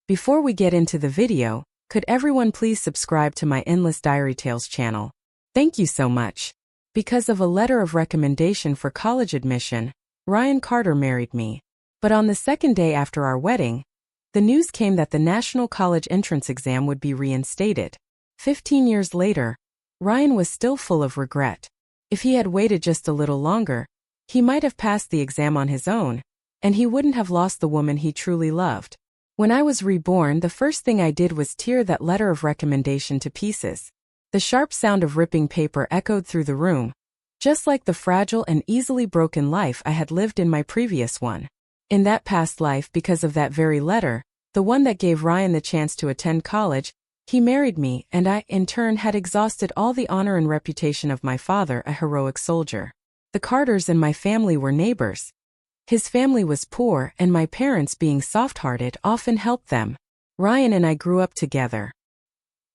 Before we get into the video, could everyone please subscribe to my Endless Diary Tales channel? Thank you so much. Because of a letter of recommendation for college admission, Ryan Carter married me. But on the second day after our wedding, the news came that the National College Entrance Exam would be reinstated. 15 years later, Ryan was still full of regret. If he had waited just a little longer, he might have passed the exam on his own, and he wouldn't have lost the woman he truly loved. When I was reborn, the first thing I did was tear that letter of recommendation to pieces. The sharp sound of ripping paper echoed through the room, just like the fragile and easily broken life I had lived in my previous one. In that past life, because of that very letter, the one that gave Ryan the chance to attend college, he married me, and I, in turn, had exhausted all the honor and reputation of my father, a heroic soldier. The Carters and my family were neighbors. His family was poor, and my parents, being soft-hearted, often helped them. Ryan and I grew up together.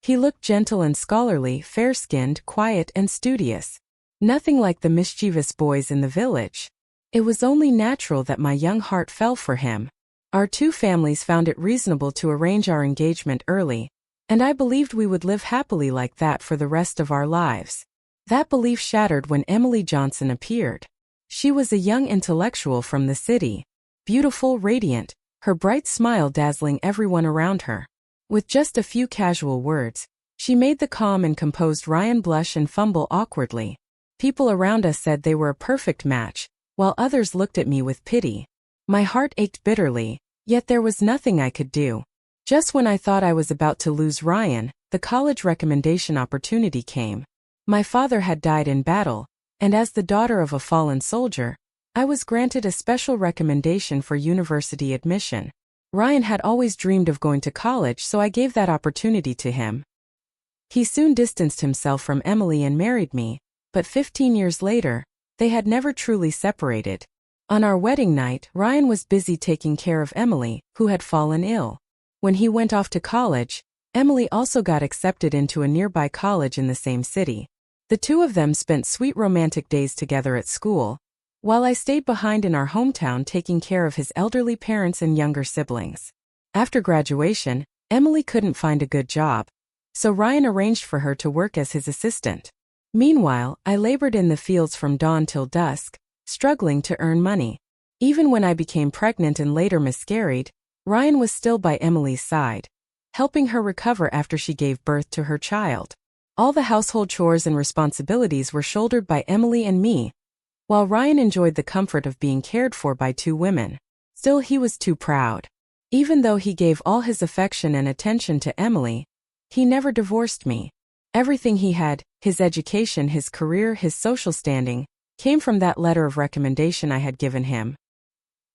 He looked gentle and scholarly, fair-skinned, quiet and studious. Nothing like the mischievous boys in the village. It was only natural that my young heart fell for him. Our two families found it reasonable to arrange our engagement early, and I believed we would live happily like that for the rest of our lives. That belief shattered when Emily Johnson appeared. She was a young intellectual from the city, beautiful, radiant, her bright smile dazzling everyone around her. With just a few casual words, she made the calm and composed Ryan blush and fumble awkwardly. People around us said they were a perfect match, while others looked at me with pity. My heart ached bitterly, yet there was nothing I could do. Just when I thought I was about to lose Ryan, the college recommendation opportunity came. My father had died in battle, and as the daughter of a fallen soldier, I was granted a special recommendation for university admission. Ryan had always dreamed of going to college, so I gave that opportunity to him. He soon distanced himself from Emily and married me, but 15 years later, they had never truly separated. On our wedding night, Ryan was busy taking care of Emily, who had fallen ill. When he went off to college, Emily also got accepted into a nearby college in the same city. The two of them spent sweet romantic days together at school, while I stayed behind in our hometown taking care of his elderly parents and younger siblings. After graduation, Emily couldn't find a good job, so Ryan arranged for her to work as his assistant. Meanwhile, I labored in the fields from dawn till dusk, struggling to earn money. Even when I became pregnant and later miscarried, Ryan was still by Emily's side, helping her recover after she gave birth to her child. All the household chores and responsibilities were shouldered by Emily and me, while Ryan enjoyed the comfort of being cared for by two women. Still, he was too proud. Even though he gave all his affection and attention to Emily, he never divorced me. Everything he had, his education, his career, his social standing, came from that letter of recommendation I had given him.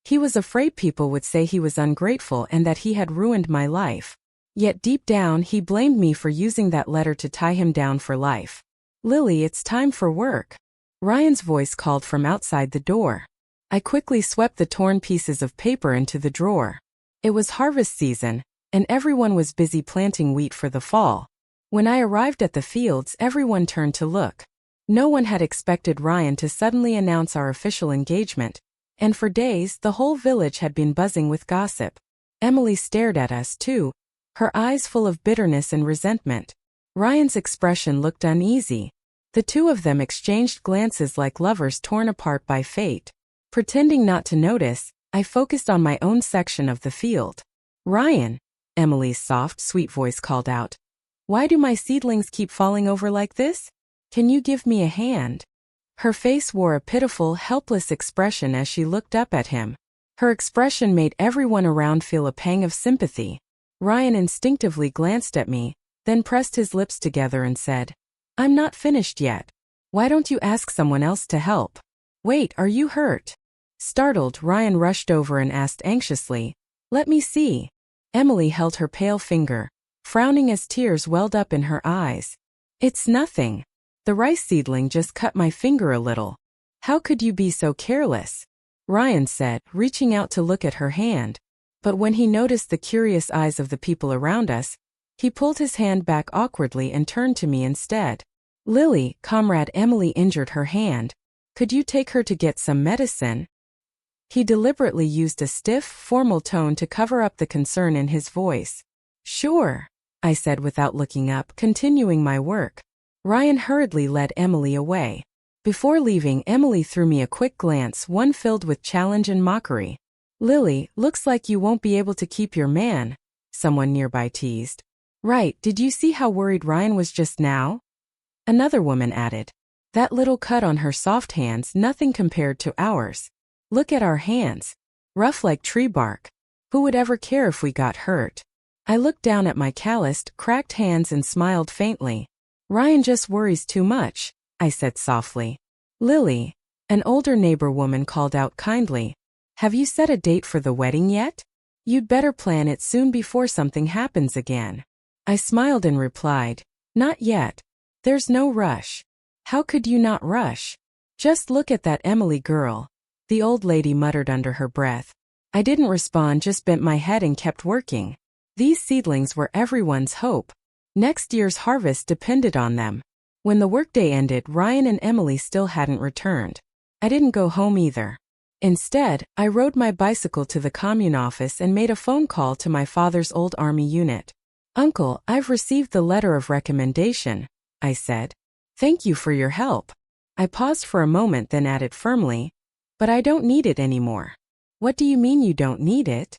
He was afraid people would say he was ungrateful and that he had ruined my life. Yet deep down he blamed me for using that letter to tie him down for life. "Lily, it's time for work." Ryan's voice called from outside the door. I quickly swept the torn pieces of paper into the drawer. It was harvest season, and everyone was busy planting wheat for the fall. When I arrived at the fields, everyone turned to look. No one had expected Ryan to suddenly announce our official engagement, and for days the whole village had been buzzing with gossip. Emily stared at us too, her eyes full of bitterness and resentment. Ryan's expression looked uneasy. The two of them exchanged glances like lovers torn apart by fate. Pretending not to notice, I focused on my own section of the field. "Ryan," Emily's soft, sweet voice called out, "why do my seedlings keep falling over like this? Can you give me a hand?" Her face wore a pitiful, helpless expression as she looked up at him. Her expression made everyone around feel a pang of sympathy. Ryan instinctively glanced at me, then pressed his lips together and said, "I'm not finished yet. Why don't you ask someone else to help?" "Wait, are you hurt?" Startled, Ryan rushed over and asked anxiously, "Let me see." Emily held her pale finger, frowning as tears welled up in her eyes. "It's nothing. The rice seedling just cut my finger a little." "How could you be so careless?" Ryan said, reaching out to look at her hand. But when he noticed the curious eyes of the people around us, he pulled his hand back awkwardly and turned to me instead. "Lily, Comrade Emily injured her hand. Could you take her to get some medicine?" He deliberately used a stiff, formal tone to cover up the concern in his voice. Sure, I said without looking up, continuing my work. Ryan hurriedly led Emily away. Before leaving, Emily threw me a quick glance, one filled with challenge and mockery. Lily, looks like you won't be able to keep your man, someone nearby teased. Right, did you see how worried Ryan was just now? Another woman added. That little cut on her soft hands, nothing compared to ours. Look at our hands. Rough like tree bark. Who would ever care if we got hurt? I looked down at my calloused, cracked hands and smiled faintly. Ryan just worries too much, I said softly. Lily, an older neighbor woman called out kindly. Have you set a date for the wedding yet? You'd better plan it soon before something happens again. I smiled and replied, not yet. There's no rush. How could you not rush? Just look at that Emily girl, the old lady muttered under her breath. I didn't respond, just bent my head and kept working. These seedlings were everyone's hope. Next year's harvest depended on them. When the workday ended, Ryan and Emily still hadn't returned. I didn't go home either. Instead, I rode my bicycle to the commune office and made a phone call to my father's old army unit. Uncle, I've received the letter of recommendation, I said. Thank you for your help. I paused for a moment, then added firmly, but I don't need it anymore. What do you mean you don't need it?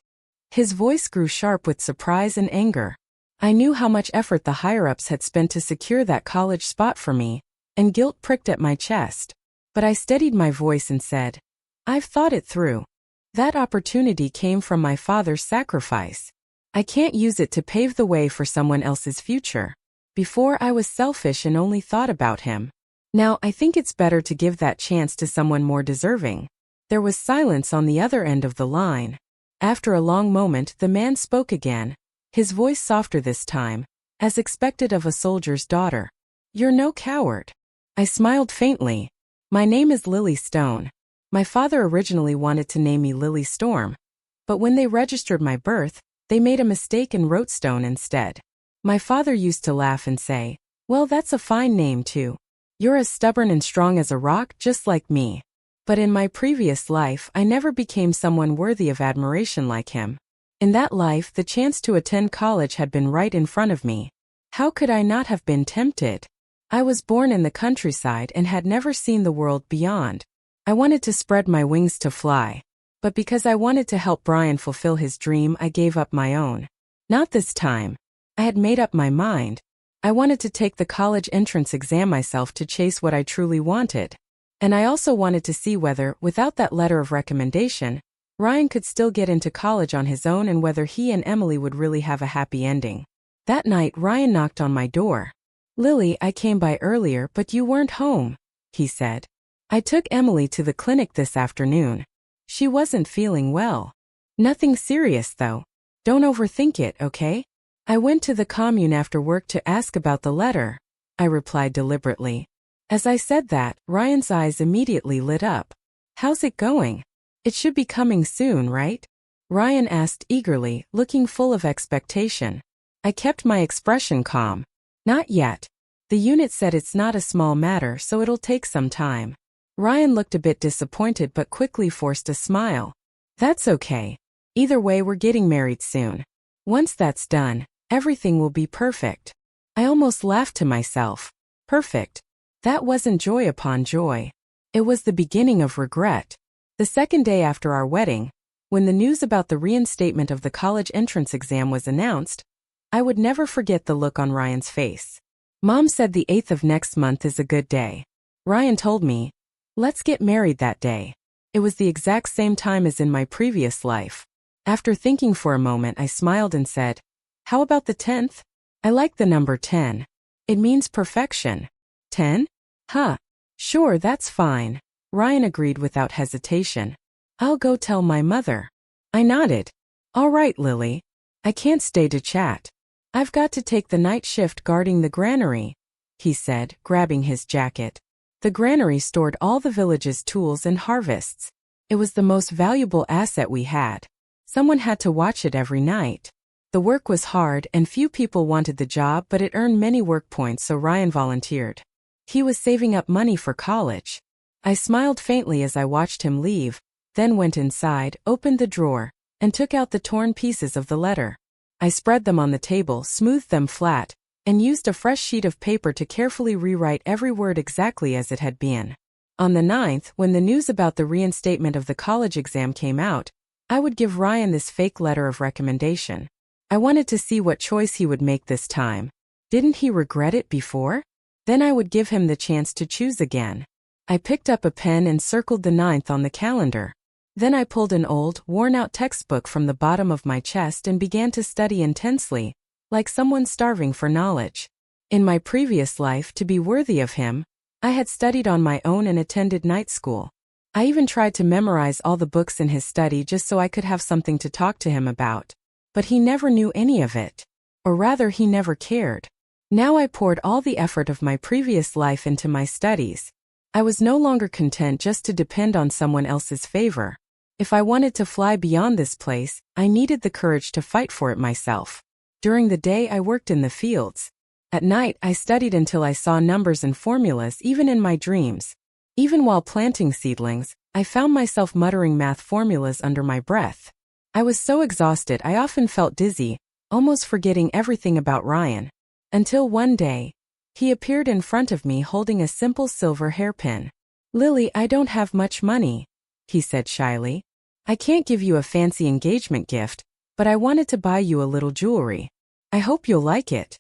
His voice grew sharp with surprise and anger. I knew how much effort the higher-ups had spent to secure that college spot for me, and guilt pricked at my chest. But I steadied my voice and said, I've thought it through. That opportunity came from my father's sacrifice. I can't use it to pave the way for someone else's future. Before, I was selfish and only thought about him. Now, I think it's better to give that chance to someone more deserving. There was silence on the other end of the line. After a long moment, the man spoke again, his voice softer this time, as expected of a soldier's daughter. You're no coward. I smiled faintly. My name is Lily Stone. My father originally wanted to name me Lily Storm, but when they registered my birth, they made a mistake and wrote Stone instead. My father used to laugh and say, well, that's a fine name too. You're as stubborn and strong as a rock, just like me. But in my previous life, I never became someone worthy of admiration like him. In that life, the chance to attend college had been right in front of me. How could I not have been tempted? I was born in the countryside and had never seen the world beyond. I wanted to spread my wings to fly. But because I wanted to help Brian fulfill his dream, I gave up my own. Not this time. I had made up my mind. I wanted to take the college entrance exam myself to chase what I truly wanted. And I also wanted to see whether, without that letter of recommendation, Ryan could still get into college on his own and whether he and Emily would really have a happy ending. That night, Ryan knocked on my door. Lily, I came by earlier, but you weren't home, he said. I took Emily to the clinic this afternoon. She wasn't feeling well. Nothing serious, though. Don't overthink it, okay? I went to the commune after work to ask about the letter, I replied deliberately. As I said that, Ryan's eyes immediately lit up. How's it going? It should be coming soon, right? Ryan asked eagerly, looking full of expectation. I kept my expression calm. Not yet. The unit said it's not a small matter, so it'll take some time. Ryan looked a bit disappointed but quickly forced a smile. That's okay. Either way, we're getting married soon. Once that's done, everything will be perfect. I almost laughed to myself. Perfect. That wasn't joy upon joy. It was the beginning of regret. The second day after our wedding, when the news about the reinstatement of the college entrance exam was announced, I would never forget the look on Ryan's face. Mom said the 8th of next month is a good day. Ryan told me, let's get married that day. It was the exact same time as in my previous life. After thinking for a moment, I smiled and said, how about the 10th? I like the number 10. It means perfection. 10? Huh. Sure, that's fine. Ryan agreed without hesitation. I'll go tell my mother. I nodded. All right, Lily. I can't stay to chat. I've got to take the night shift guarding the granary, he said, grabbing his jacket. The granary stored all the village's tools and harvests. It was the most valuable asset we had. Someone had to watch it every night. The work was hard and few people wanted the job, but it earned many work points, so Ryan volunteered. He was saving up money for college. I smiled faintly as I watched him leave, then went inside, opened the drawer, and took out the torn pieces of the letter. I spread them on the table, smoothed them flat, and used a fresh sheet of paper to carefully rewrite every word exactly as it had been. On the 9th, when the news about the reinstatement of the college exam came out, I would give Ryan this fake letter of recommendation. I wanted to see what choice he would make this time. Didn't he regret it before? Then I would give him the chance to choose again. I picked up a pen and circled the 9th on the calendar. Then I pulled an old, worn-out textbook from the bottom of my chest and began to study intensely, like someone starving for knowledge. In my previous life, to be worthy of him, I had studied on my own and attended night school. I even tried to memorize all the books in his study just so I could have something to talk to him about. But he never knew any of it. Or rather, he never cared. Now I poured all the effort of my previous life into my studies. I was no longer content just to depend on someone else's favor. If I wanted to fly beyond this place, I needed the courage to fight for it myself. During the day, I worked in the fields. At night, I studied until I saw numbers and formulas even in my dreams. Even while planting seedlings, I found myself muttering math formulas under my breath. I was so exhausted I often felt dizzy, almost forgetting everything about Ryan. Until one day, he appeared in front of me holding a simple silver hairpin. "Lily, I don't have much money," he said shyly. "I can't give you a fancy engagement gift, but I wanted to buy you a little jewelry. I hope you'll like it."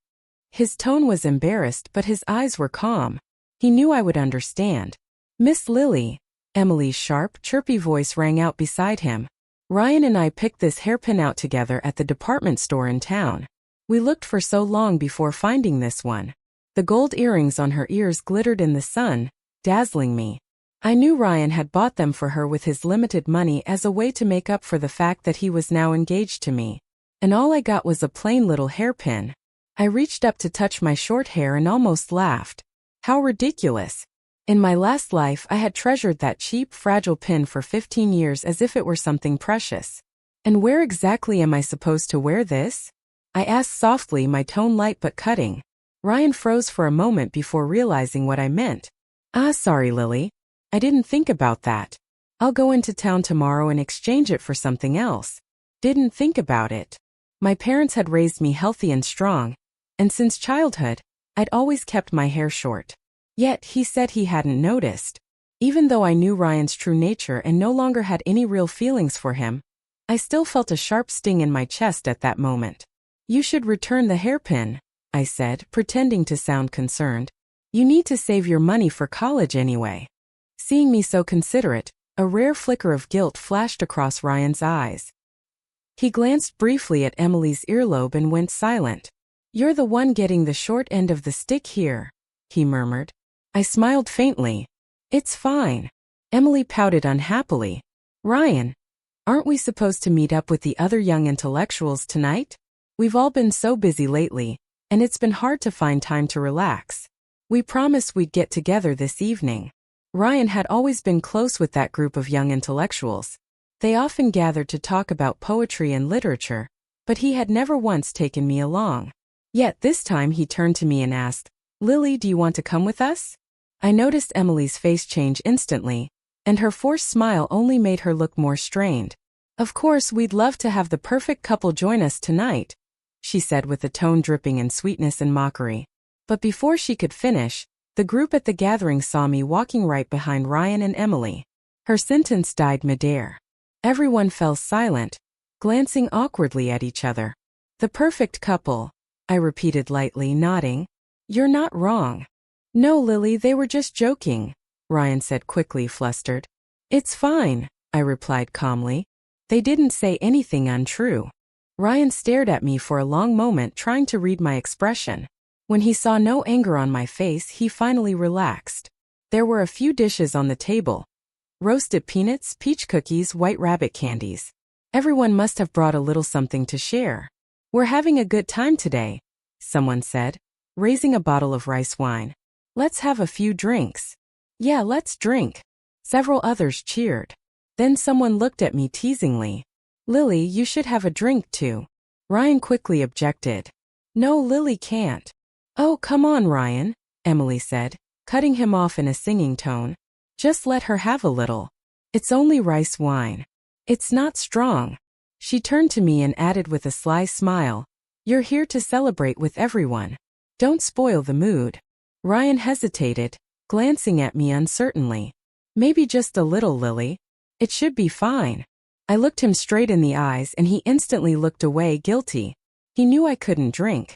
His tone was embarrassed, but his eyes were calm. He knew I would understand. "Miss Lily," Emily's sharp, chirpy voice rang out beside him. "Ryan and I picked this hairpin out together at the department store in town. We looked for so long before finding this one." The gold earrings on her ears glittered in the sun, dazzling me. I knew Ryan had bought them for her with his limited money as a way to make up for the fact that he was now engaged to me. And all I got was a plain little hairpin. I reached up to touch my short hair and almost laughed. How ridiculous. In my last life, I had treasured that cheap, fragile pin for 15 years as if it were something precious. "And where exactly am I supposed to wear this?" I asked softly, my tone light but cutting. Ryan froze for a moment before realizing what I meant. Sorry, Lily. I didn't think about that. I'll go into town tomorrow and exchange it for something else." Didn't think about it. My parents had raised me healthy and strong, and since childhood, I'd always kept my hair short. Yet, he said he hadn't noticed. Even though I knew Ryan's true nature and no longer had any real feelings for him, I still felt a sharp sting in my chest at that moment. "You should return the hairpin," I said, pretending to sound concerned. "You need to save your money for college anyway." Seeing me so considerate, a rare flicker of guilt flashed across Ryan's eyes. He glanced briefly at Emily's earlobe and went silent. "You're the one getting the short end of the stick here," he murmured. I smiled faintly. "It's fine." Emily pouted unhappily. "Ryan, aren't we supposed to meet up with the other young intellectuals tonight? We've all been so busy lately, and it's been hard to find time to relax. We promised we'd get together this evening." Ryan had always been close with that group of young intellectuals. They often gathered to talk about poetry and literature, but he had never once taken me along. Yet this time he turned to me and asked, "Lily, do you want to come with us?" I noticed Emily's face change instantly, and her forced smile only made her look more strained. "Of course, we'd love to have the perfect couple join us tonight," she said with a tone dripping in sweetness and mockery. But before she could finish, the group at the gathering saw me walking right behind Ryan and Emily. Her sentence died midair. Everyone fell silent, glancing awkwardly at each other. "The perfect couple," I repeated lightly, nodding. "You're not wrong." "No, Lily, they were just joking," Ryan said quickly, flustered. "It's fine," I replied calmly. "They didn't say anything untrue." Ryan stared at me for a long moment, trying to read my expression. When he saw no anger on my face, he finally relaxed. There were a few dishes on the table. Roasted peanuts, peach cookies, white rabbit candies. Everyone must have brought a little something to share. "We're having a good time today," someone said, raising a bottle of rice wine. "Let's have a few drinks." "Yeah, let's drink." Several others cheered. Then someone looked at me teasingly. "Lily, you should have a drink too." Ryan quickly objected. "No, Lily can't." "Oh, come on, Ryan," Emily said, cutting him off in a singing tone. "Just let her have a little. It's only rice wine. It's not strong. She turned to me and added with a sly smile, "You're here to celebrate with everyone. Don't spoil the mood." Ryan hesitated, glancing at me uncertainly. "Maybe just a little, Lily. It should be fine." I looked him straight in the eyes and he instantly looked away, guilty. He knew I couldn't drink.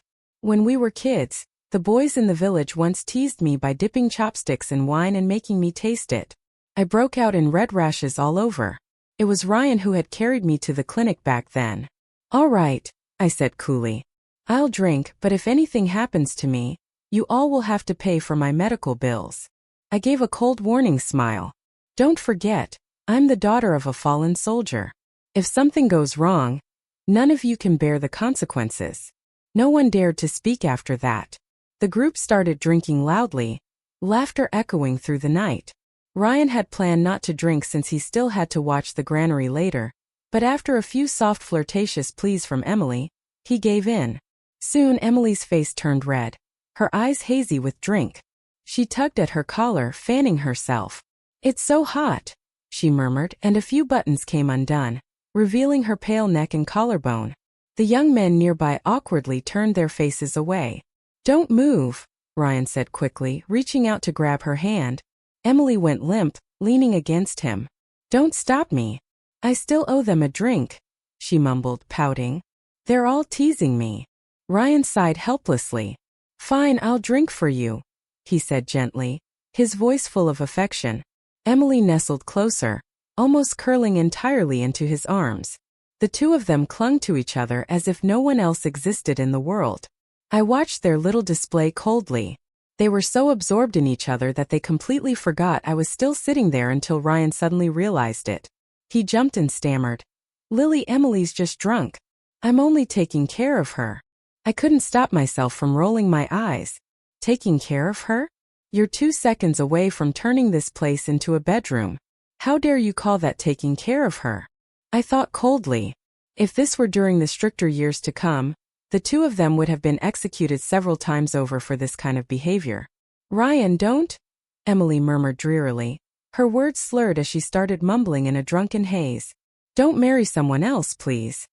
When we were kids, the boys in the village once teased me by dipping chopsticks in wine and making me taste it. I broke out in red rashes all over. It was Ryan who had carried me to the clinic back then. "All right," I said coolly. "I'll drink, but if anything happens to me, you all will have to pay for my medical bills." I gave a cold warning smile. "Don't forget, I'm the daughter of a fallen soldier. If something goes wrong, none of you can bear the consequences." No one dared to speak after that. The group started drinking loudly, laughter echoing through the night. Ryan had planned not to drink since he still had to watch the granary later, but after a few soft flirtatious pleas from Emily, he gave in. Soon Emily's face turned red, her eyes hazy with drink. She tugged at her collar, fanning herself. "It's so hot," she murmured, and a few buttons came undone, revealing her pale neck and collarbone. The young men nearby awkwardly turned their faces away. "Don't move," Ryan said quickly, reaching out to grab her hand. Emily went limp, leaning against him. "Don't stop me. I still owe them a drink," she mumbled, pouting. "They're all teasing me." Ryan sighed helplessly. "Fine, I'll drink for you," he said gently, his voice full of affection. Emily nestled closer, almost curling entirely into his arms. The two of them clung to each other as if no one else existed in the world. I watched their little display coldly. They were so absorbed in each other that they completely forgot I was still sitting there until Ryan suddenly realized it. He jumped and stammered, "Lily, Emily's just drunk. I'm only taking care of her." I couldn't stop myself from rolling my eyes. "Taking care of her? You're 2 seconds away from turning this place into a bedroom. How dare you call that taking care of her?" I thought coldly. If this were during the stricter years to come, the two of them would have been executed several times over for this kind of behavior. "Ryan, don't," Emily murmured drearily. Her words slurred as she started mumbling in a drunken haze. "Don't marry someone else, please."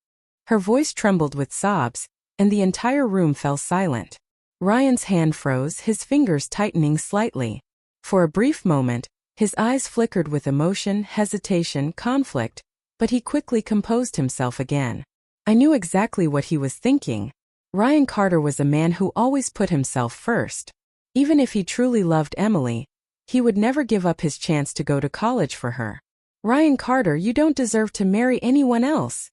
Her voice trembled with sobs, and the entire room fell silent. Ryan's hand froze, his fingers tightening slightly. For a brief moment, his eyes flickered with emotion, hesitation, conflict, but he quickly composed himself again. I knew exactly what he was thinking. Ryan Carter was a man who always put himself first. Even if he truly loved Emily, he would never give up his chance to go to college for her. "Ryan Carter, you don't deserve to marry anyone else,"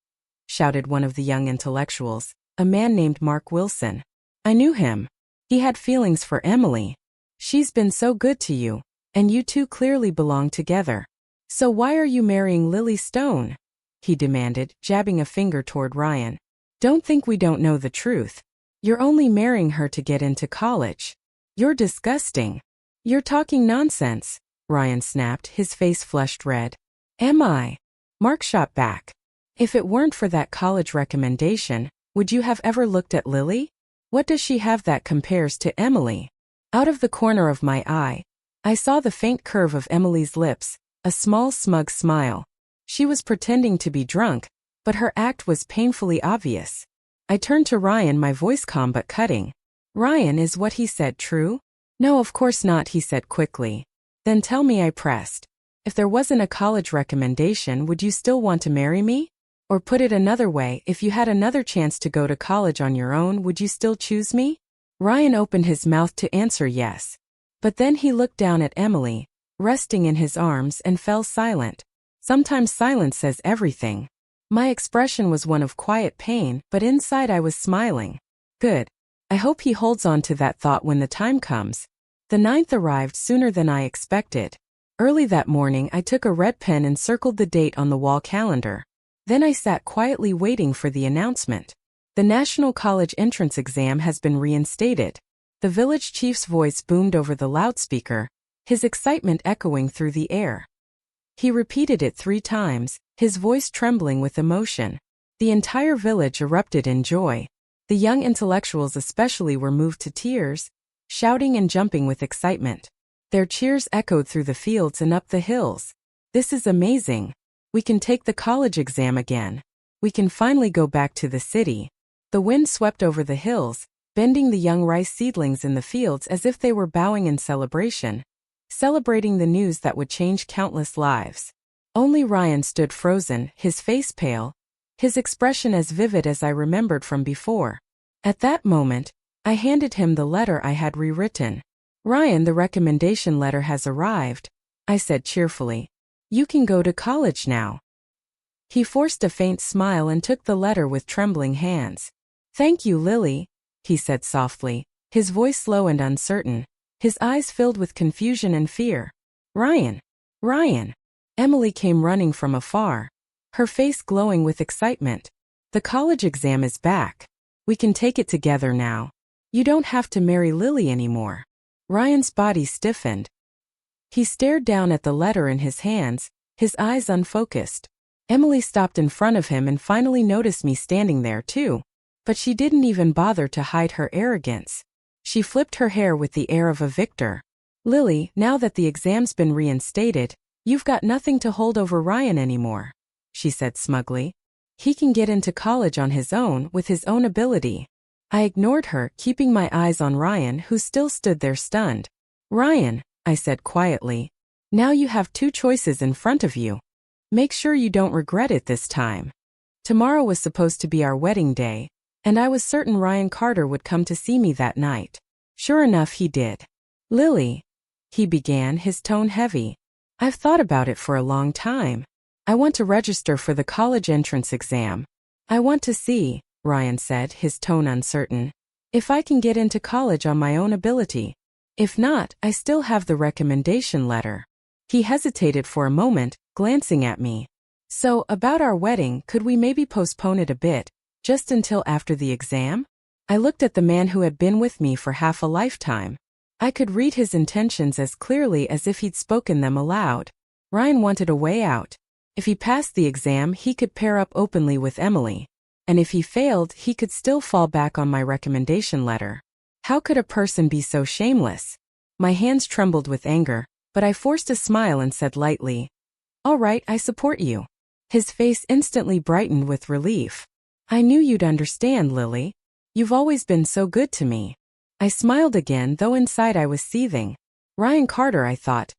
shouted one of the young intellectuals, a man named Mark Wilson. I knew him. He had feelings for Emily. "She's been so good to you, and you two clearly belong together. So why are you marrying Lily Stone?" he demanded, jabbing a finger toward Ryan. "Don't think we don't know the truth. You're only marrying her to get into college. You're disgusting." "You're talking nonsense," Ryan snapped, his face flushed red. "Am I?" Mark shot back. "If it weren't for that college recommendation, would you have ever looked at Lily? What does she have that compares to Emily?" Out of the corner of my eye, I saw the faint curve of Emily's lips, a small smug smile. She was pretending to be drunk, but her act was painfully obvious. I turned to Ryan, my voice calm but cutting. "Ryan, is what he said true?" "No, of course not," he said quickly. "Then tell me," I pressed. "If there wasn't a college recommendation, would you still want to marry me? Or put it another way, if you had another chance to go to college on your own, would you still choose me?" Ryan opened his mouth to answer yes. But then he looked down at Emily, resting in his arms, and fell silent. Sometimes silence says everything. My expression was one of quiet pain, but inside I was smiling. Good. I hope he holds on to that thought when the time comes. The 9th arrived sooner than I expected. Early that morning I took a red pen and circled the date on the wall calendar. Then I sat quietly waiting for the announcement. The National College Entrance Exam has been reinstated. The village chief's voice boomed over the loudspeaker, his excitement echoing through the air. He repeated it 3 times, his voice trembling with emotion. The entire village erupted in joy. The young intellectuals especially were moved to tears, shouting and jumping with excitement. Their cheers echoed through the fields and up the hills. This is amazing. We can take the college exam again. We can finally go back to the city. The wind swept over the hills, bending the young rice seedlings in the fields as if they were bowing in celebration, celebrating the news that would change countless lives. Only Ryan stood frozen, his face pale, his expression as vivid as I remembered from before. At that moment, I handed him the letter I had rewritten. "Ryan, the recommendation letter has arrived," I said cheerfully. "You can go to college now." He forced a faint smile and took the letter with trembling hands. "Thank you, Lily," he said softly, his voice low and uncertain, his eyes filled with confusion and fear. "Ryan! Ryan!" Emily came running from afar, her face glowing with excitement. "The college exam is back. We can take it together now. You don't have to marry Lily anymore." Ryan's body stiffened. He stared down at the letter in his hands, his eyes unfocused. Emily stopped in front of him and finally noticed me standing there too. But she didn't even bother to hide her arrogance. She flipped her hair with the air of a victor. "Lily, now that the exam's been reinstated, you've got nothing to hold over Ryan anymore," she said smugly. "He can get into college on his own with his own ability." I ignored her, keeping my eyes on Ryan, who still stood there stunned. "Ryan," I said quietly, "now you have two choices in front of you. Make sure you don't regret it this time." Tomorrow was supposed to be our wedding day, and I was certain Ryan Carter would come to see me that night. Sure enough, he did. "Lily," he began, his tone heavy. "I've thought about it for a long time. I want to register for the college entrance exam. I want to see," Ryan said, his tone uncertain, "if I can get into college on my own ability. If not, I still have the recommendation letter." He hesitated for a moment, glancing at me. "So, about our wedding, could we maybe postpone it a bit, just until after the exam?" I looked at the man who had been with me for half a lifetime. I could read his intentions as clearly as if he'd spoken them aloud. Ryan wanted a way out. If he passed the exam, he could pair up openly with Emily. And if he failed, he could still fall back on my recommendation letter. How could a person be so shameless? My hands trembled with anger, but I forced a smile and said lightly, "All right, I support you." His face instantly brightened with relief. "I knew you'd understand, Lily. You've always been so good to me." I smiled again, though inside I was seething. "Ryan Carter," I thought,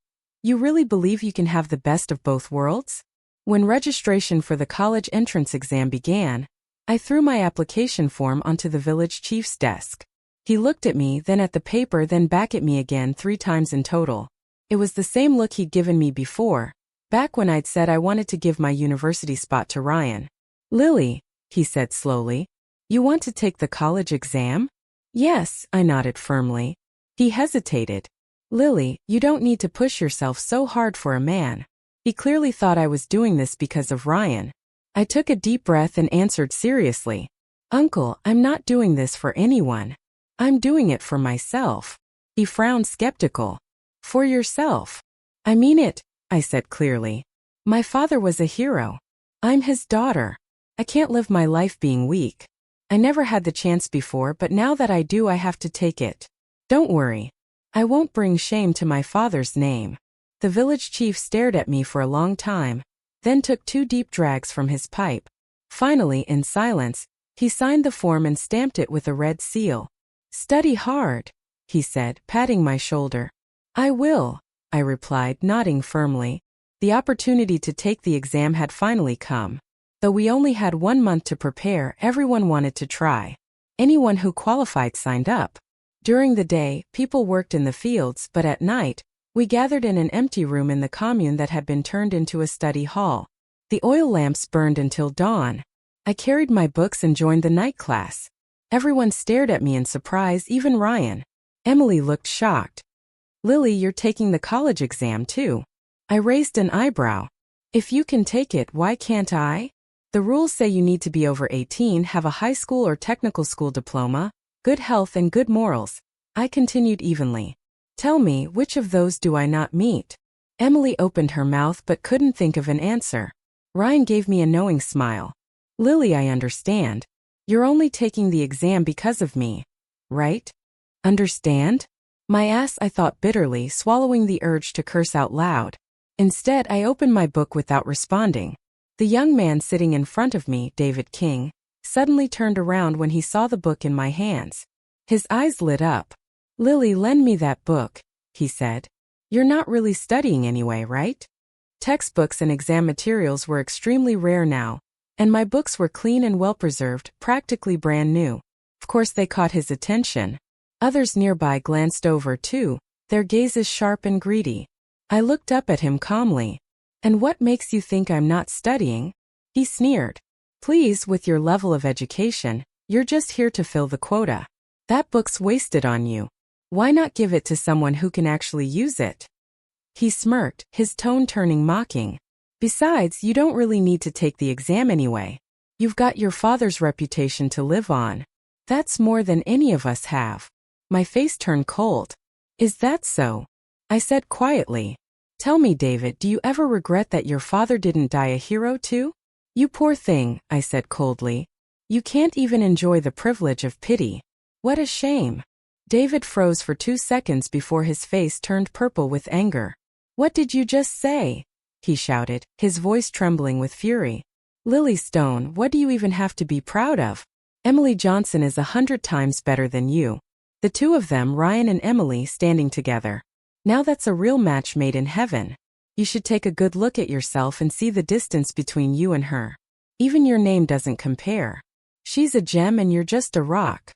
"you really believe you can have the best of both worlds?" When registration for the college entrance exam began, I threw my application form onto the village chief's desk. He looked at me, then at the paper, then back at me again 3 times in total. It was the same look he'd given me before, back when I'd said I wanted to give my university spot to Ryan. "Lily," he said slowly, "you want to take the college exam?" "Yes," I nodded firmly. He hesitated. "Lily, you don't need to push yourself so hard for a man." He clearly thought I was doing this because of Ryan. I took a deep breath and answered seriously, "Uncle, I'm not doing this for anyone. I'm doing it for myself." He frowned skeptical. "For yourself?" "I mean it," I said clearly. "My father was a hero. I'm his daughter. I can't live my life being weak. I never had the chance before, but now that I do, I have to take it. Don't worry. I won't bring shame to my father's name." The village chief stared at me for a long time, then took 2 deep drags from his pipe. Finally, in silence, he signed the form and stamped it with a red seal. "Study hard," he said, patting my shoulder. "I will," I replied, nodding firmly. The opportunity to take the exam had finally come. Though we only had 1 month to prepare, everyone wanted to try. Anyone who qualified signed up. During the day, people worked in the fields, but at night, we gathered in an empty room in the commune that had been turned into a study hall. The oil lamps burned until dawn. I carried my books and joined the night class. Everyone stared at me in surprise, even Ryan. Emily looked shocked. "Lily, you're taking the college exam too." I raised an eyebrow. "If you can take it, why can't I?" "The rules say you need to be over 18, have a high school or technical school diploma, good health and good morals," I continued evenly. "Tell me, which of those do I not meet?" Emily opened her mouth but couldn't think of an answer. Ryan gave me a knowing smile. "Lily, I understand. You're only taking the exam because of me, right?" "Understand?" My ass, I thought bitterly, swallowing the urge to curse out loud. Instead, I opened my book without responding. The young man sitting in front of me, David King, suddenly turned around when he saw the book in my hands. His eyes lit up. "Lily, lend me that book," he said. "You're not really studying anyway, right?" Textbooks and exam materials were extremely rare now, and my books were clean and well-preserved, practically brand new. Of course they caught his attention. Others nearby glanced over too, their gazes sharp and greedy. I looked up at him calmly. "And what makes you think I'm not studying?" He sneered. "Please, with your level of education, you're just here to fill the quota. That book's wasted on you. Why not give it to someone who can actually use it?" He smirked, his tone turning mocking. "Besides, you don't really need to take the exam anyway. You've got your father's reputation to live on. That's more than any of us have." My face turned cold. "Is that so?" I said quietly. "Tell me, David, do you ever regret that your father didn't die a hero too?" "You poor thing," I said coldly. "You can't even enjoy the privilege of pity. What a shame." David froze for 2 seconds before his face turned purple with anger. "What did you just say?" he shouted, his voice trembling with fury. "Lily Stone, what do you even have to be proud of? Emily Johnson is 100 times better than you." The two of them, Ryan and Emily, standing together. Now that's a real match made in heaven. You should take a good look at yourself and see the distance between you and her. Even your name doesn't compare. She's a gem and you're just a rock.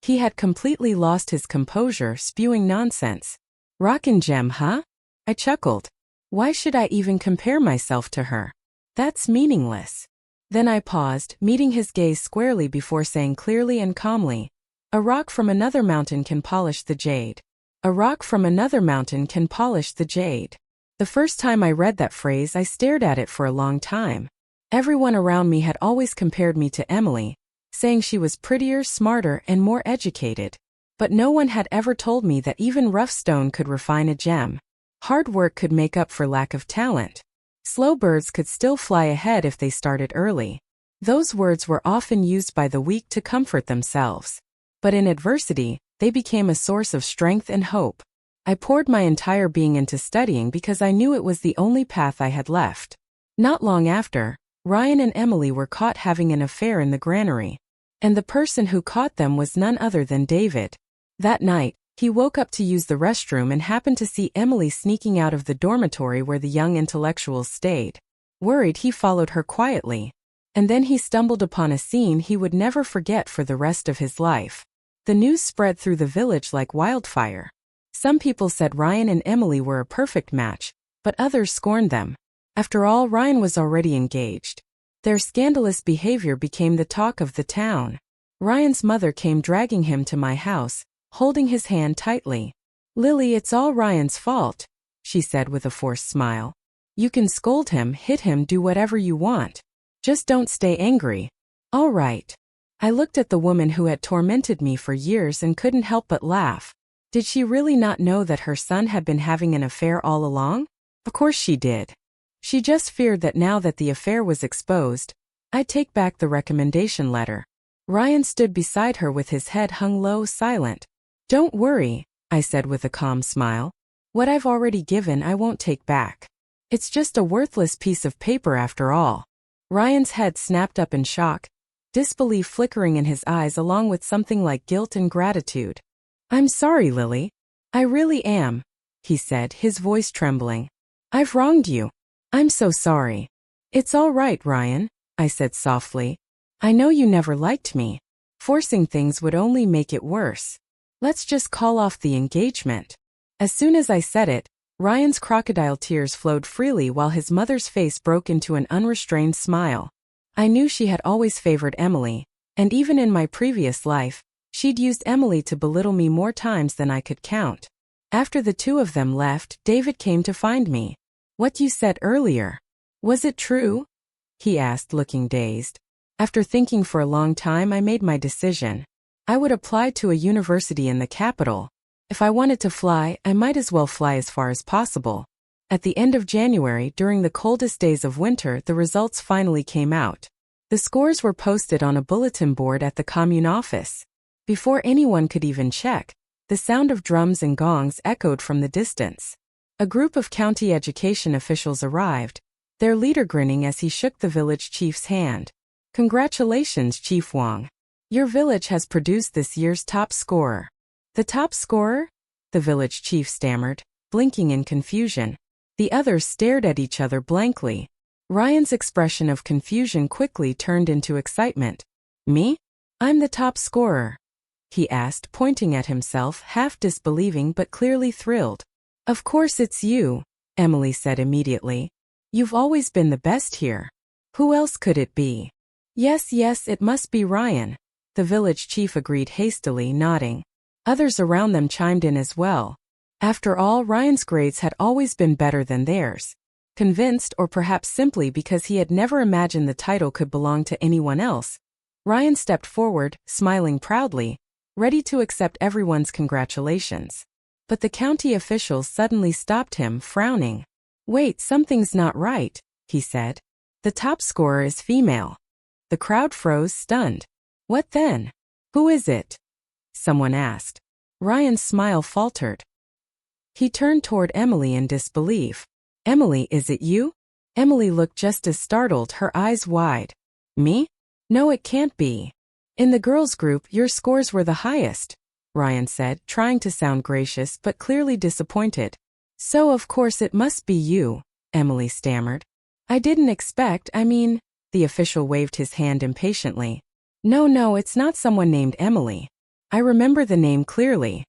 He had completely lost his composure, spewing nonsense. "Rock and gem, huh?" I chuckled. "Why should I even compare myself to her? That's meaningless." Then I paused, meeting his gaze squarely before saying clearly and calmly, "A rock from another mountain can polish the jade. A rock from another mountain can polish the jade." The first time I read that phrase, I stared at it for a long time. Everyone around me had always compared me to Emily, saying she was prettier, smarter, and more educated. But no one had ever told me that even rough stone could refine a gem. Hard work could make up for lack of talent. Slow birds could still fly ahead if they started early. Those words were often used by the weak to comfort themselves. But in adversity, they became a source of strength and hope. I poured my entire being into studying because I knew it was the only path I had left. Not long after, Ryan and Emily were caught having an affair in the granary. And the person who caught them was none other than David. That night, he woke up to use the restroom and happened to see Emily sneaking out of the dormitory where the young intellectuals stayed. Worried, he followed her quietly. And then he stumbled upon a scene he would never forget for the rest of his life. The news spread through the village like wildfire. Some people said Ryan and Emily were a perfect match, but others scorned them. After all, Ryan was already engaged. Their scandalous behavior became the talk of the town. Ryan's mother came dragging him to my house, holding his hand tightly. "Lily, it's all Ryan's fault," she said with a forced smile. "You can scold him, hit him, do whatever you want. Just don't stay angry." "All right." I looked at the woman who had tormented me for years and couldn't help but laugh. Did she really not know that her son had been having an affair all along? Of course she did. She just feared that now that the affair was exposed, I'd take back the recommendation letter. Ryan stood beside her with his head hung low, silent. "Don't worry," I said with a calm smile. "What I've already given I won't take back. It's just a worthless piece of paper after all." Ryan's head snapped up in shock, disbelief flickering in his eyes along with something like guilt and gratitude. "I'm sorry, Lily. I really am," he said, his voice trembling. "I've wronged you. I'm so sorry." "It's all right, Ryan," I said softly. "I know you never liked me. Forcing things would only make it worse. Let's just call off the engagement." As soon as I said it, Ryan's crocodile tears flowed freely while his mother's face broke into an unrestrained smile. I knew she had always favored Emily, and even in my previous life, she'd used Emily to belittle me more times than I could count. After the two of them left, David came to find me. "What you said earlier, was it true?" he asked, looking dazed. After thinking for a long time, I made my decision. I would apply to a university in the capital. If I wanted to fly, I might as well fly as far as possible. At the end of January, during the coldest days of winter, the results finally came out. The scores were posted on a bulletin board at the commune office. Before anyone could even check, the sound of drums and gongs echoed from the distance. A group of county education officials arrived, their leader grinning as he shook the village chief's hand. Congratulations, Chief Wang. Your village has produced this year's top scorer. The top scorer? The village chief stammered, blinking in confusion. The others stared at each other blankly. Ryan's expression of confusion quickly turned into excitement. Me? I'm the top scorer, he asked, pointing at himself, half disbelieving but clearly thrilled. Of course it's you, Emily said immediately. You've always been the best here. Who else could it be? Yes, it must be Ryan, the village chief agreed hastily, nodding. Others around them chimed in as well. After all, Ryan's grades had always been better than theirs. Convinced, or perhaps simply because he had never imagined the title could belong to anyone else, Ryan stepped forward, smiling proudly, ready to accept everyone's congratulations. But the county officials suddenly stopped him, frowning. Wait, something's not right, he said. The top scorer is female. The crowd froze, stunned. What then? Who is it? Someone asked. Ryan's smile faltered. He turned toward Emily in disbelief. Emily, is it you? Emily looked just as startled, her eyes wide. Me? No, it can't be. In the girls' group, your scores were the highest, Ryan said, trying to sound gracious but clearly disappointed. So of course it must be you, Emily stammered. I didn't expect, the official waved his hand impatiently. No, it's not someone named Emily. I remember the name clearly.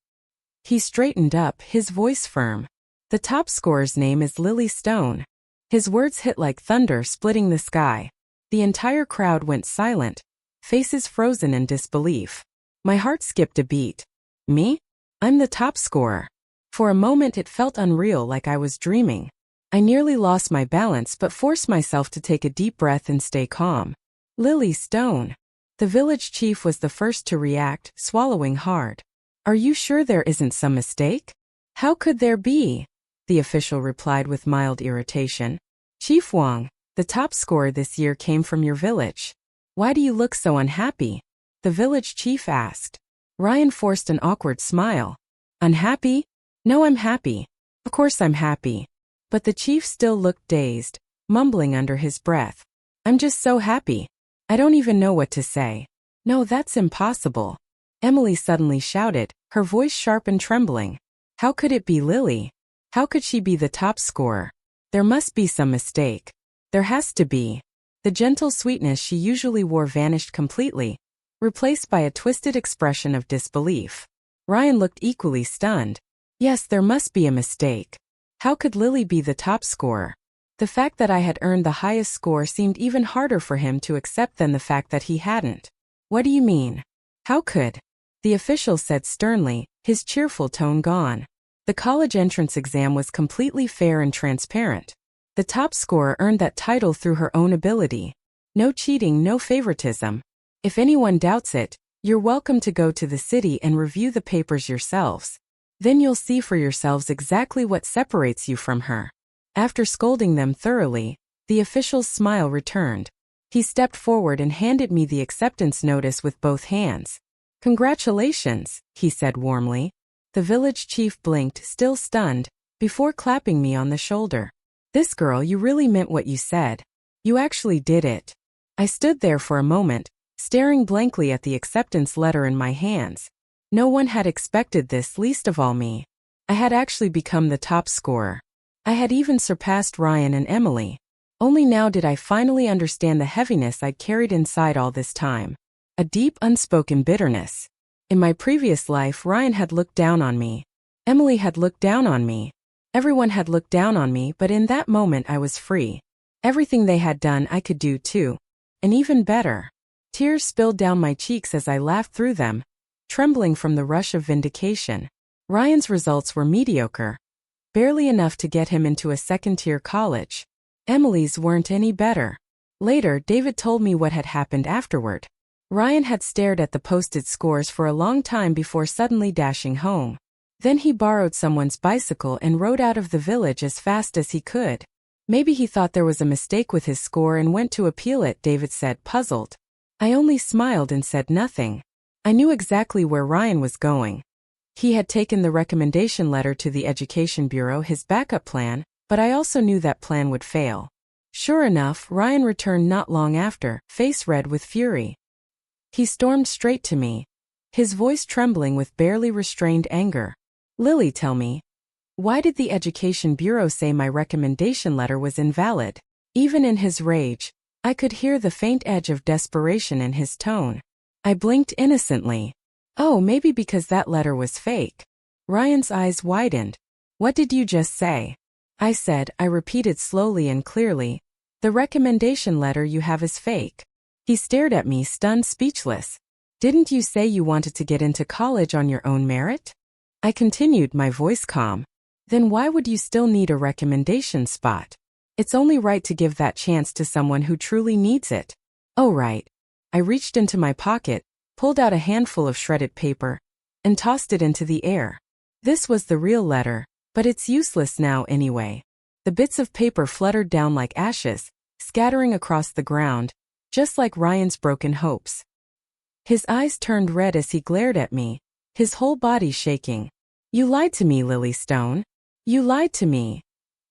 He straightened up, his voice firm. The top scorer's name is Lily Stone. His words hit like thunder, splitting the sky. The entire crowd went silent, faces frozen in disbelief. My heart skipped a beat. Me? I'm the top scorer. For a moment it felt unreal, like I was dreaming. I nearly lost my balance but forced myself to take a deep breath and stay calm. Lily Stone. The village chief was the first to react, swallowing hard. Are you sure there isn't some mistake? How could there be? The official replied with mild irritation. Chief Wang, the top scorer this year came from your village. Why do you look so unhappy? The village chief asked. Ryan forced an awkward smile. Unhappy? No, I'm happy. Of course I'm happy. But the chief still looked dazed, mumbling under his breath. I'm just so happy. I don't even know what to say. No, that's impossible. Emily suddenly shouted, her voice sharp and trembling. How could it be Lily? How could she be the top scorer? There must be some mistake. There has to be. The gentle sweetness she usually wore vanished completely, replaced by a twisted expression of disbelief. Ryan looked equally stunned. Yes, there must be a mistake. How could Lily be the top scorer? The fact that I had earned the highest score seemed even harder for him to accept than the fact that he hadn't. What do you mean? How could? The official said sternly, his cheerful tone gone. The college entrance exam was completely fair and transparent. The top scorer earned that title through her own ability. No cheating, no favoritism. If anyone doubts it, you're welcome to go to the city and review the papers yourselves. Then you'll see for yourselves exactly what separates you from her. After scolding them thoroughly, the official's smile returned. He stepped forward and handed me the acceptance notice with both hands. Congratulations, he said warmly. The village chief blinked, still stunned, before clapping me on the shoulder. This girl, you really meant what you said. You actually did it. I stood there for a moment, staring blankly at the acceptance letter in my hands. No one had expected this, least of all me. I had actually become the top scorer. I had even surpassed Ryan and Emily. Only now did I finally understand the heaviness I'd carried inside all this time. A deep, unspoken bitterness. In my previous life, Ryan had looked down on me. Emily had looked down on me. Everyone had looked down on me, but in that moment I was free. Everything they had done I could do too. And even better. Tears spilled down my cheeks as I laughed through them, trembling from the rush of vindication. Ryan's results were mediocre. Barely enough to get him into a second-tier college. Emily's weren't any better. Later, David told me what had happened afterward. Ryan had stared at the posted scores for a long time before suddenly dashing home. Then he borrowed someone's bicycle and rode out of the village as fast as he could. Maybe he thought there was a mistake with his score and went to appeal it, David said, puzzled. I only smiled and said nothing. I knew exactly where Ryan was going. He had taken the recommendation letter to the Education Bureau, his backup plan, but I also knew that plan would fail. Sure enough, Ryan returned not long after, face red with fury. He stormed straight to me, his voice trembling with barely restrained anger. "Lily, tell me, why did the Education Bureau say my recommendation letter was invalid?" Even in his rage, I could hear the faint edge of desperation in his tone. I blinked innocently. Oh, maybe because that letter was fake. Ryan's eyes widened. "What did you just say?" I said, I repeated slowly and clearly, "The recommendation letter you have is fake." He stared at me, stunned, speechless. "Didn't you say you wanted to get into college on your own merit?" I continued, my voice calm. "Then why would you still need a recommendation spot? It's only right to give that chance to someone who truly needs it." "Oh, right." I reached into my pocket, pulled out a handful of shredded paper, and tossed it into the air. This was the real letter, but it's useless now anyway. The bits of paper fluttered down like ashes, scattering across the ground, just like Ryan's broken hopes. His eyes turned red as he glared at me, his whole body shaking. "You lied to me, Lily Stone. You lied to me,"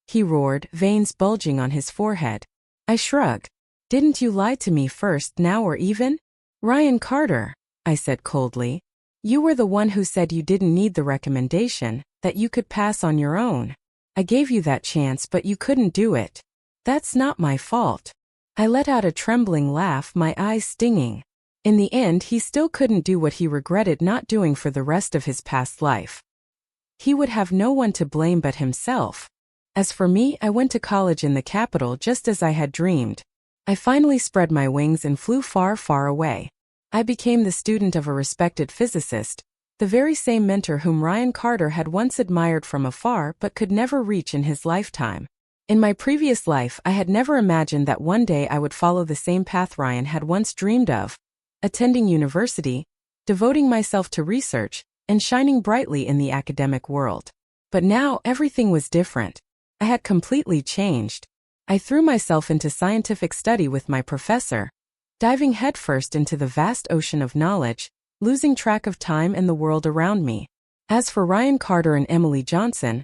he roared, veins bulging on his forehead. I shrugged. "Didn't you lie to me first, now or even?" "Ryan Carter," I said coldly, "you were the one who said you didn't need the recommendation, that you could pass on your own. I gave you that chance, but you couldn't do it. That's not my fault." I let out a trembling laugh, my eyes stinging. In the end, he still couldn't do what he regretted not doing for the rest of his past life. He would have no one to blame but himself. As for me, I went to college in the capital just as I had dreamed. I finally spread my wings and flew far, far away. I became the student of a respected physicist, the very same mentor whom Ryan Carter had once admired from afar but could never reach in his lifetime. In my previous life, I had never imagined that one day I would follow the same path Ryan had once dreamed of, attending university, devoting myself to research, and shining brightly in the academic world. But now everything was different. I had completely changed. I threw myself into scientific study with my professor, diving headfirst into the vast ocean of knowledge, losing track of time and the world around me. As for Ryan Carter and Emily Johnson,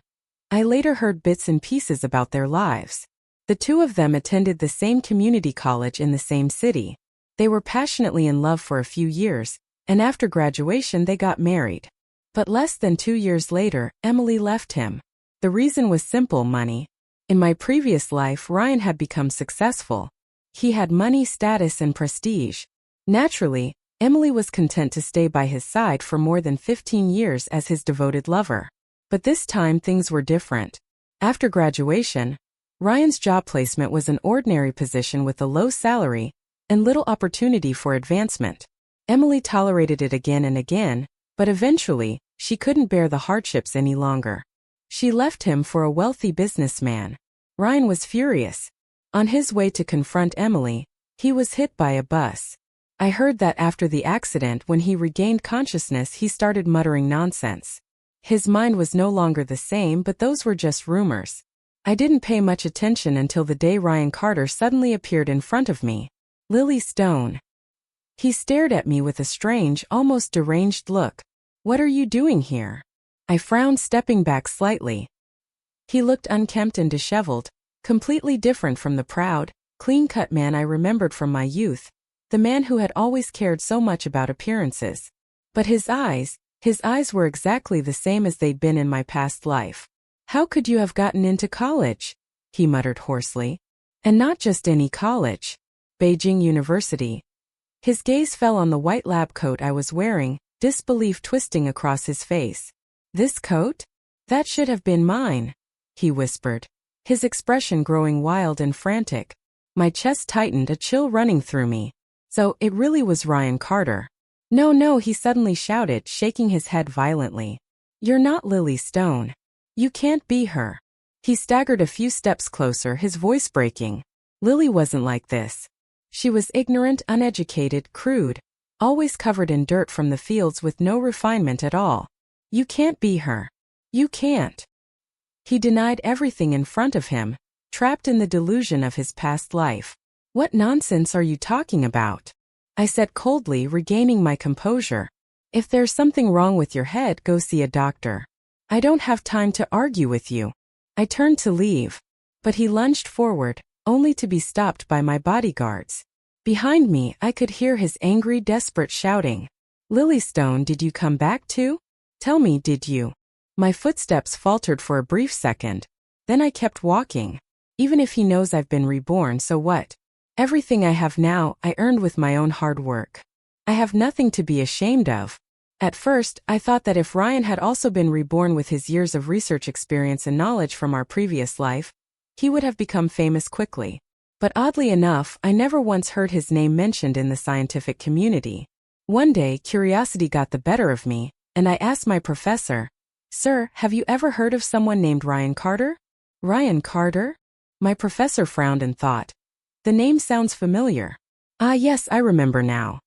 I later heard bits and pieces about their lives. The two of them attended the same community college in the same city. They were passionately in love for a few years, and after graduation they got married. But less than 2 years later, Emily left him. The reason was simple: money. In my previous life, Ryan had become successful. He had money, status, and prestige. Naturally, Emily was content to stay by his side for more than 15 years as his devoted lover. But this time things were different. After graduation, Ryan's job placement was an ordinary position with a low salary and little opportunity for advancement. Emily tolerated it again and again, but eventually, she couldn't bear the hardships any longer. She left him for a wealthy businessman. Ryan was furious. On his way to confront Emily, he was hit by a bus. I heard that after the accident, when he regained consciousness, he started muttering nonsense. His mind was no longer the same, but those were just rumors. I didn't pay much attention until the day Ryan Carter suddenly appeared in front of me. "Lily Stone." He stared at me with a strange, almost deranged look. "What are you doing here?" I frowned, stepping back slightly. He looked unkempt and disheveled, completely different from the proud, clean-cut man I remembered from my youth, the man who had always cared so much about appearances. But his eyes were exactly the same as they'd been in my past life. "How could you have gotten into college?" he muttered hoarsely. "And not just any college. Beijing University." His gaze fell on the white lab coat I was wearing, disbelief twisting across his face. "This coat? That should have been mine," he whispered, his expression growing wild and frantic. My chest tightened, a chill running through me. So, it really was Ryan Carter. "No, no," he suddenly shouted, shaking his head violently. "You're not Lily Stone. You can't be her." He staggered a few steps closer, his voice breaking. "Lily wasn't like this. She was ignorant, uneducated, crude, always covered in dirt from the fields with no refinement at all. You can't be her. You can't." He denied everything in front of him, trapped in the delusion of his past life. "What nonsense are you talking about?" I said coldly, regaining my composure. If there's something wrong with your head, go see a doctor. I don't have time to argue with you. I turned to leave, but he lunged forward, only to be stopped by my bodyguards. Behind me, I could hear his angry, desperate shouting. Lily Stone, did you come back too? Tell me, did you? My footsteps faltered for a brief second. Then I kept walking. Even if he knows I've been reborn, so what? Everything I have now, I earned with my own hard work. I have nothing to be ashamed of. At first, I thought that if Ryan had also been reborn with his years of research experience and knowledge from our previous life, he would have become famous quickly. But oddly enough, I never once heard his name mentioned in the scientific community. One day, curiosity got the better of me, and I asked my professor, "Sir, have you ever heard of someone named Ryan Carter?" Ryan Carter? My professor frowned and thought. The name sounds familiar. Ah, yes, I remember now.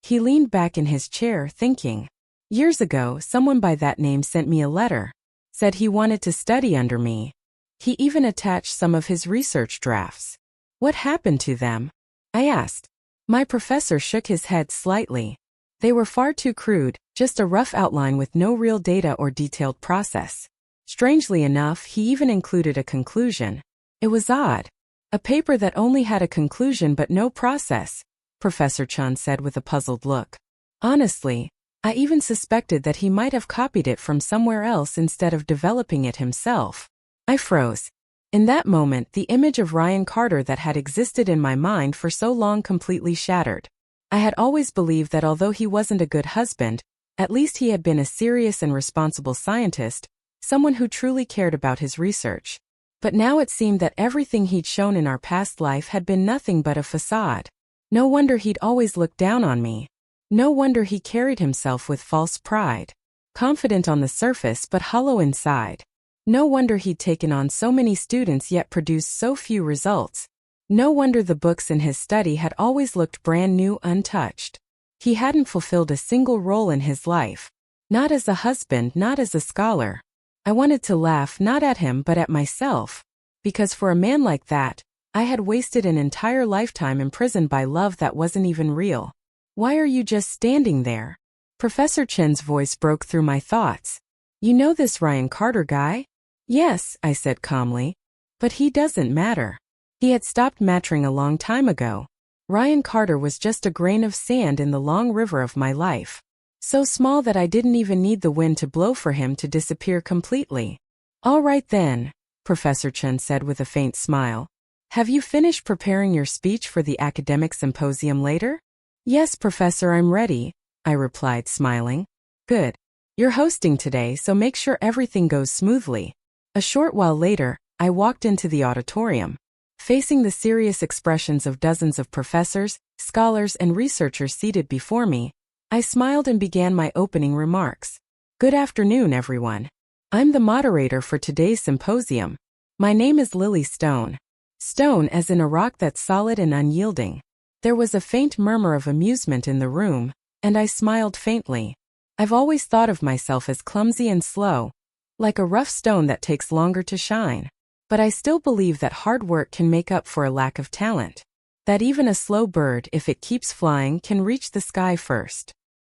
He leaned back in his chair, thinking. Years ago, someone by that name sent me a letter. Said he wanted to study under me. He even attached some of his research drafts. What happened to them? I asked. My professor shook his head slightly. They were far too crude, just a rough outline with no real data or detailed process. Strangely enough, he even included a conclusion. It was odd. A paper that only had a conclusion but no process, Professor Chun said with a puzzled look. Honestly, I even suspected that he might have copied it from somewhere else instead of developing it himself. I froze. In that moment, the image of Ryan Carter that had existed in my mind for so long completely shattered. I had always believed that although he wasn't a good husband, at least he had been a serious and responsible scientist, someone who truly cared about his research. But now it seemed that everything he'd shown in our past life had been nothing but a facade. No wonder he'd always looked down on me. No wonder he carried himself with false pride. Confident on the surface but hollow inside. No wonder he'd taken on so many students yet produced so few results. No wonder the books in his study had always looked brand new, untouched. He hadn't fulfilled a single role in his life. Not as a husband, not as a scholar. I wanted to laugh not at him but at myself. Because for a man like that, I had wasted an entire lifetime imprisoned by love that wasn't even real. Why are you just standing there? Professor Chen's voice broke through my thoughts. You know this Ryan Carter guy? Yes, I said calmly. But he doesn't matter. He had stopped mattering a long time ago. Ryan Carter was just a grain of sand in the long river of my life. So small that I didn't even need the wind to blow for him to disappear completely. All right then, Professor Chen said with a faint smile. Have you finished preparing your speech for the academic symposium later? Yes, Professor, I'm ready, I replied, smiling. Good. You're hosting today, so make sure everything goes smoothly. A short while later, I walked into the auditorium. Facing the serious expressions of dozens of professors, scholars, and researchers seated before me, I smiled and began my opening remarks. Good afternoon, everyone. I'm the moderator for today's symposium. My name is Lily Stone. Stone as in a rock that's solid and unyielding. There was a faint murmur of amusement in the room, and I smiled faintly. I've always thought of myself as clumsy and slow, like a rough stone that takes longer to shine. But I still believe that hard work can make up for a lack of talent. That even a slow bird, if it keeps flying, can reach the sky first.